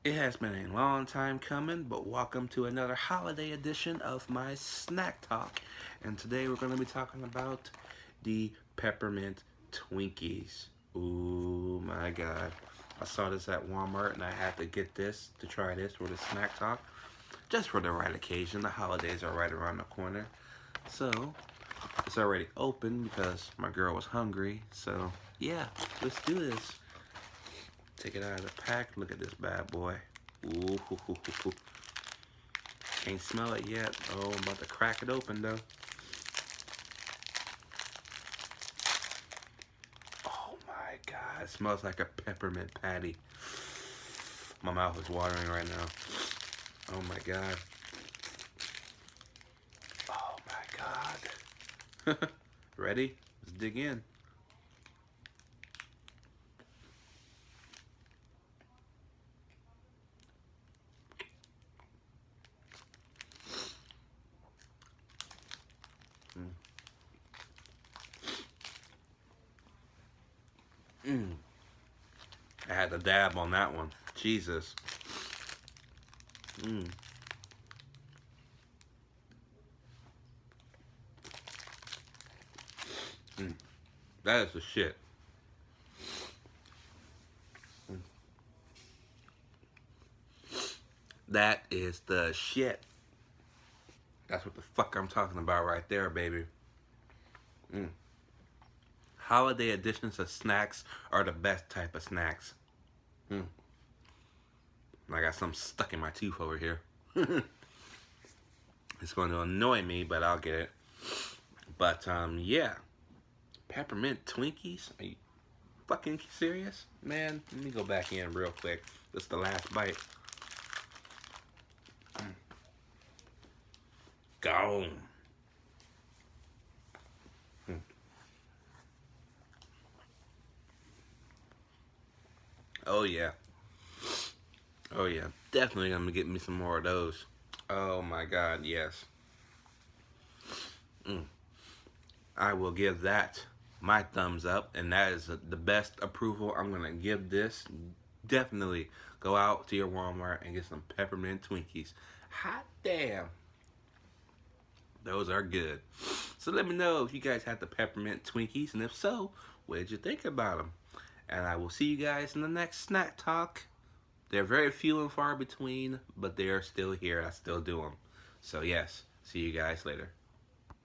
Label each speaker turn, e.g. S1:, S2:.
S1: It has been a long time coming, but welcome to another holiday edition of my Snack Talk. And today we're going to be talking about the Peppermint Twinkies. Ooh my god. I saw this at Walmart and I had to get this to try this for the Snack Talk. Just for the right occasion. The holidays are right around the corner. So, it's already open because my girl was hungry. So, yeah, let's do this. Take it out of the pack. Look at this bad boy. Ooh, hoo, hoo, hoo, hoo. Can't smell it yet. Oh, I'm about to crack it open though. Oh my god, it smells like a peppermint patty. My mouth is watering right now. Oh my god. Oh my god. Ready? Let's dig in. Mm. I had to dab on that one. Jesus. Mm. Mm. That is the shit. Mm. That is the shit. That's what the fuck I'm talking about right there, baby. Mm. Holiday editions of snacks are the best type of snacks. Mm. I got something stuck in my tooth over here. It's going to annoy me, but I'll get it. But, yeah. Peppermint Twinkies? Are you fucking serious? Man, let me go back in real quick. This is the last bite. Mm. Gone. Mm. Oh, yeah. Oh, yeah. Definitely gonna get me some more of those. Oh, my God, yes. Mm. I will give that my thumbs up, and that is the best approval I'm gonna give this. Definitely go out to your Walmart and get some peppermint Twinkies. Hot damn, those are good. So let me know if you guys had the peppermint Twinkies, and if so, what did you think about them? And I will see you guys in the next snack talk. They're very few and far between, but they are still here. I still do them. So yes, see you guys later.